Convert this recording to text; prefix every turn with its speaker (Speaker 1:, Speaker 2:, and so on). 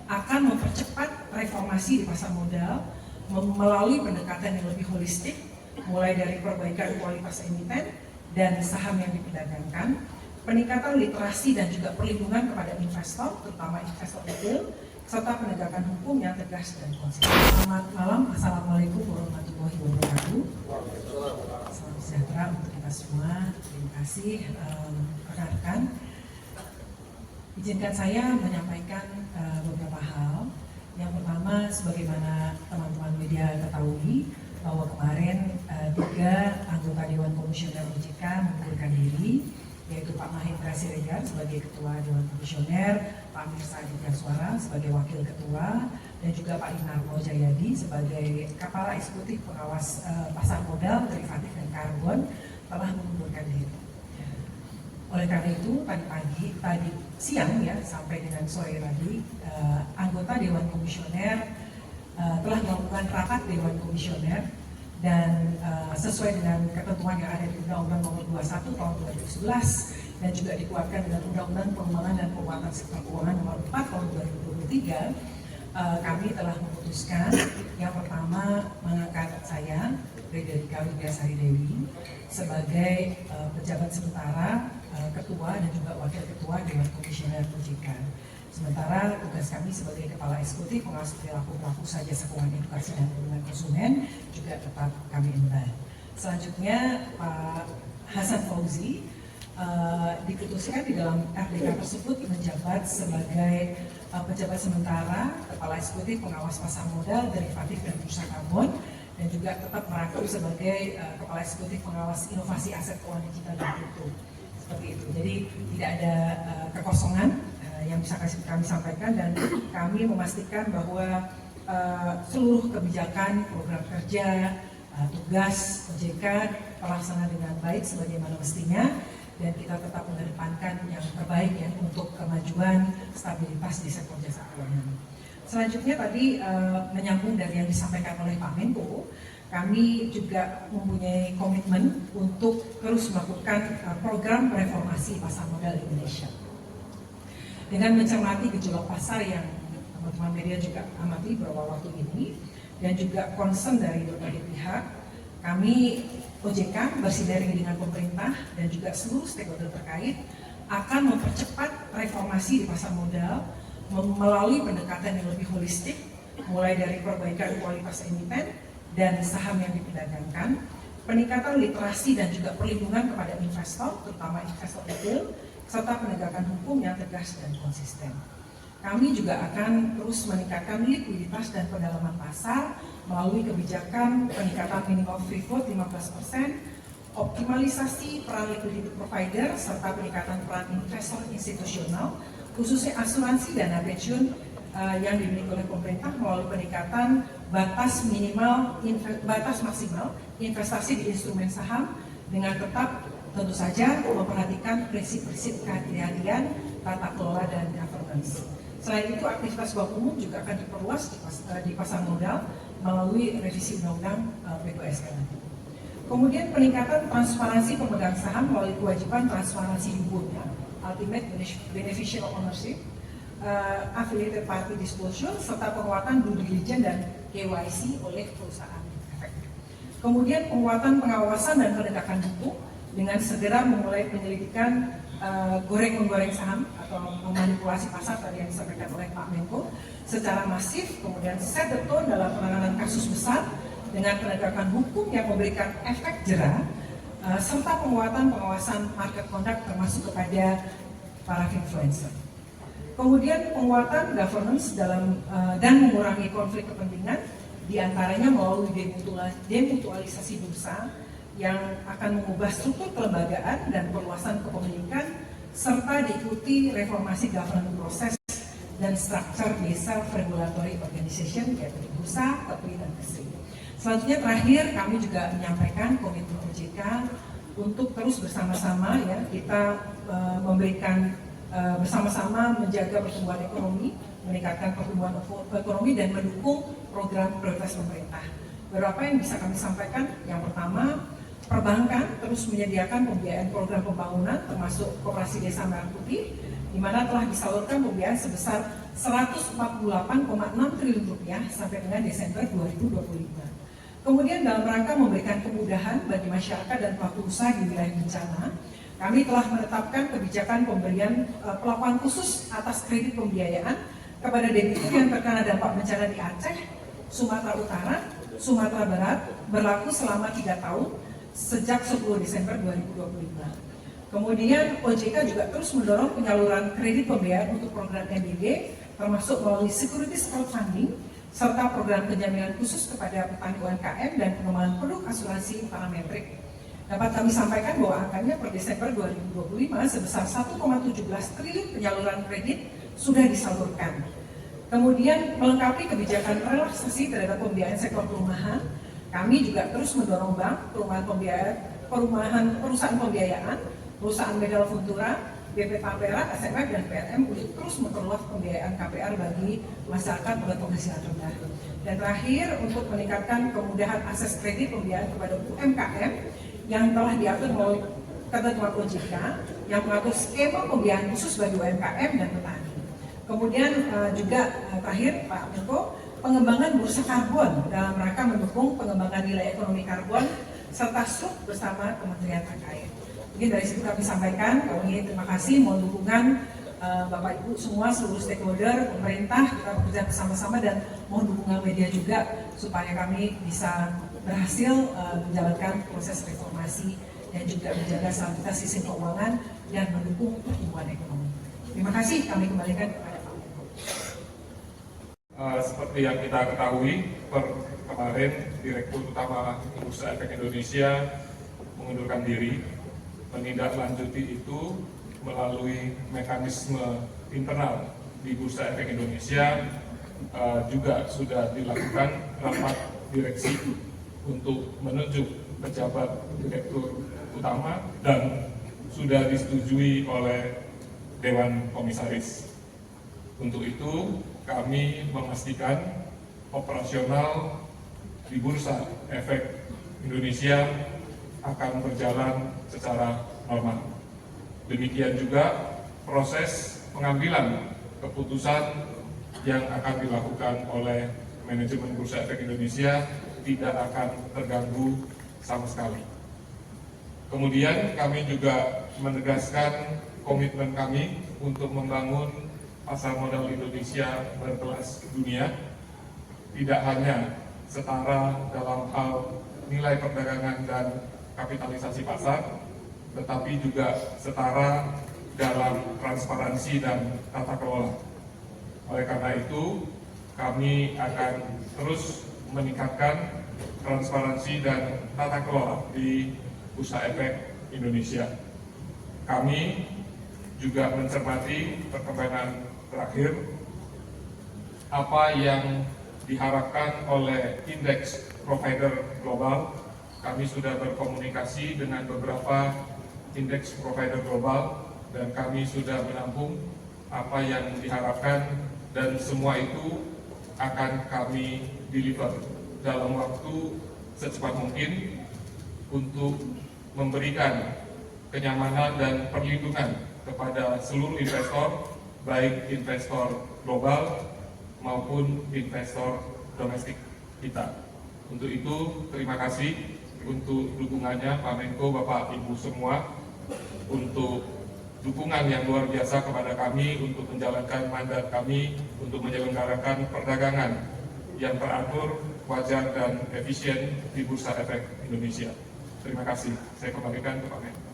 Speaker 1: akan mempercepat reformasi di pasar modal melalui pendekatan yang lebih holistik, mulai dari perbaikan kualitas emiten dan saham yang diperdagangkan, peningkatan literasi dan juga perlindungan kepada investor, terutama investor retail, serta penegakan hukum yang tegas dan konsisten. Selamat malam, Assalamualaikum warahmatullahi wabarakatuh. Salam sejahtera untuk kita semua. Terima kasih rekan-rekan. Izinkan saya menyampaikan beberapa hal. Yang pertama, sebagaimana teman-teman media ketahui, bahwa kemarin 3 anggota Dewan Komisioner OJK mengundurkan diri, yaitu Pak Mahendra Siregar sebagai Ketua Dewan Komisioner, Pak Mirsa Aditya sebagai Wakil Ketua, dan juga Pak Inarno Jayadi sebagai Kepala Eksekutif Pengawas Pasar Modal, Derivatif dan Karbon telah mengundurkan diri. Oleh karena itu, tadi siang ya sampai dengan sore tadi, anggota Dewan Komisioner telah melakukan rapat Dewan Komisioner dan sesuai dengan ketentuan yang ada di Undang-Undang Nomor 21 Tahun 2011 dan juga dikuatkan dengan Undang-Undang Pengembangan dan Penguatan Sektor Keuangan Nomor 4 Tahun 2023, kami telah memutuskan yang pertama mengangkat saya, Frederika Widyasari Dewi, sebagai pejabat sementara Ketua dan juga Wakil Ketua Dewan Komisioner OJK. Sementara tugas kami sebagai Kepala Eksekutif Pengawas Perilaku Pelaku Usaha Jasa Keuangan Edukasi dan Perlindungan Konsumen juga tetap kami emban. Selanjutnya Pak Hasan Fauzi diputuskan di dalam RDK tersebut menjabat sebagai pejabat sementara Kepala Eksekutif Pengawas Pasar Modal, Derivatif dan Bursa Karbon, dan juga tetap merangkap sebagai Kepala Eksekutif Pengawas Inovasi Aset Keuangan Digital dan Kripto. Seperti itu. Jadi tidak ada kekosongan yang bisa kami sampaikan, dan kami memastikan bahwa seluruh kebijakan, program kerja, tugas OJK terlaksana dengan baik sebagaimana mestinya, dan kita tetap mengedepankan yang terbaik ya untuk kemajuan stabilitas di sektor jasa keuangan. Selanjutnya tadi menyambung dari yang disampaikan oleh Pak Menko, kami juga mempunyai komitmen untuk terus melakukan program reformasi pasar modal Indonesia. Dengan mencermati gejolak pasar yang teman-teman media juga amati beberapa waktu ini, dan juga concern dari berbagai pihak, kami OJK bersinergi dengan pemerintah dan juga seluruh stakeholder terkait akan mempercepat reformasi di pasar modal melalui pendekatan yang lebih holistik, mulai dari perbaikan kualitas emiten dan saham yang diperdagangkan, peningkatan literasi dan juga perlindungan kepada investor, terutama investor retail, serta penegakan hukum yang tegas dan konsisten. Kami juga akan terus meningkatkan likuiditas dan pendalaman pasar melalui kebijakan peningkatan minimal free float 15%, optimalisasi peran liquidity provider, serta peningkatan peran investor institusional, khususnya asuransi dana pensiun yang dimiliki oleh pemerintah melalui peningkatan batas maksimal investasi di instrumen saham dengan tetap tentu saja memperhatikan prinsip-prinsip kehati-hatian, tata kelola dan governance. Selain itu, aktivitas bank umum juga akan diperluas di pasar modal melalui revisi undang-undang PPSK. Kemudian peningkatan transparansi pemegang saham melalui kewajiban transparansi hiburnya, ultimate beneficial ownership, affiliated party disclosure, serta penguatan due diligence dan KYC oleh perusahaan efek. Kemudian penguatan pengawasan dan penegakan hukum dengan segera memulai penyelidikan goreng-menggoreng saham atau memanipulasi pasar tadi yang disampaikan oleh Pak Menko secara masif, kemudian set the tone dalam penanganan kasus besar dengan penegakan hukum yang memberikan efek jera, serta penguatan pengawasan market conduct termasuk kepada para influencer. Kemudian penguatan governance dan mengurangi konflik kepentingan, diantaranya melalui demutualisasi bursa yang akan mengubah struktur kelembagaan dan perluasan kepemilikan, serta diikuti reformasi governance proses dan structure di self-regulatory organization, yaitu di bursa, KEPRI, dan KESRI. Selanjutnya terakhir, kami juga menyampaikan komitmen OJK untuk terus bersama-sama ya kita memberikan bersama-sama menjaga pertumbuhan ekonomi, meningkatkan pertumbuhan ekonomi dan mendukung program prioritas pemerintah. Beberapa yang bisa kami sampaikan, yang pertama, perbankan terus menyediakan pembiayaan program pembangunan termasuk Koperasi Desa Merah Putih, di mana telah disalurkan pembiayaan sebesar Rp148,6 triliun sampai dengan Desember 2025. Kemudian dalam rangka memberikan kemudahan bagi masyarakat dan pelaku usaha di wilayah bencana, kami telah menetapkan kebijakan pemberian pelakuan khusus atas kredit pembiayaan kepada debitur yang terkena dampak bencana di Aceh, Sumatera Utara, Sumatera Barat, berlaku selama 3 tahun sejak 10 Desember 2025. Kemudian OJK juga terus mendorong penyaluran kredit pembiayaan untuk program NDD, termasuk melalui securities crowdfunding, serta program penjaminan khusus kepada petani UMKM dan pengembangan produk asuransi parametrik. Dapat kami sampaikan bahwa angkanya per Desember 2025 sebesar 1,17 triliun penyaluran kredit sudah disalurkan. Kemudian melengkapi kebijakan relaksasi terhadap pembiayaan sektor perumahan, kami juga terus mendorong bank, perusahaan pembiayaan, perusahaan Medal Futura, BP Tapera, SMF, dan PLM untuk terus memperluas pembiayaan KPR bagi masyarakat berpenghasilan rendah. Dan terakhir, untuk meningkatkan kemudahan akses kredit pembiayaan kepada UMKM yang telah diatur melalui ketentuan OJK yang mengatur skema pembiayaan khusus bagi UMKM dan petani. Kemudian juga terakhir Pak Menko, pengembangan bursa karbon dalam rangka mendukung pengembangan nilai ekonomi karbon serta SRUK bersama kementerian terkait. Mungkin dari situ kami sampaikan, kami terima kasih, mohon dukungan Bapak Ibu semua, seluruh stakeholder, pemerintah, kita bekerja bersama-sama dan mohon dukungan media juga supaya kami bisa berhasil menjalankan proses reformasi dan juga menjaga stabilitas sistem keuangan dan mendukung pertumbuhan ekonomi. Terima kasih, kami kembalikan kepada Pak Menko.
Speaker 2: Seperti yang kita ketahui, kemarin Direktur Utama Bursa Efek Indonesia mengundurkan diri. Menindaklanjuti itu melalui mekanisme internal di Bursa Efek Indonesia juga sudah dilakukan rapat direksi untuk menunjuk pejabat direktur utama dan sudah disetujui oleh Dewan Komisaris. Untuk itu kami memastikan operasional di Bursa Efek Indonesia akan berjalan secara normal. Demikian juga proses pengambilan keputusan yang akan dilakukan oleh manajemen Bursa Efek Indonesia tidak akan terganggu sama sekali. Kemudian kami juga menegaskan komitmen kami untuk membangun pasar modal Indonesia berkelas dunia, tidak hanya setara dalam hal nilai perdagangan dan kapitalisasi pasar, tetapi juga setara dalam transparansi dan tata kelola. Oleh karena itu, kami akan terus meningkatkan transparansi dan tata kelola di Bursa Efek Indonesia. Kami juga mencermati perkembangan terakhir, apa yang diharapkan oleh indeks provider global. Kami sudah berkomunikasi dengan beberapa indeks provider global dan kami sudah menampung apa yang diharapkan dan semua itu akan kami deliver dalam waktu secepat mungkin untuk memberikan kenyamanan dan perlindungan kepada seluruh investor, baik investor global maupun investor domestik kita. Untuk itu, terima kasih untuk dukungannya Pak Menko, Bapak Ibu semua, untuk dukungan yang luar biasa kepada kami untuk menjalankan mandat kami untuk menyelenggarakan perdagangan yang teratur, wajar, dan efisien di Bursa Efek Indonesia. Terima kasih. Saya kembalikan ke Pak Menko.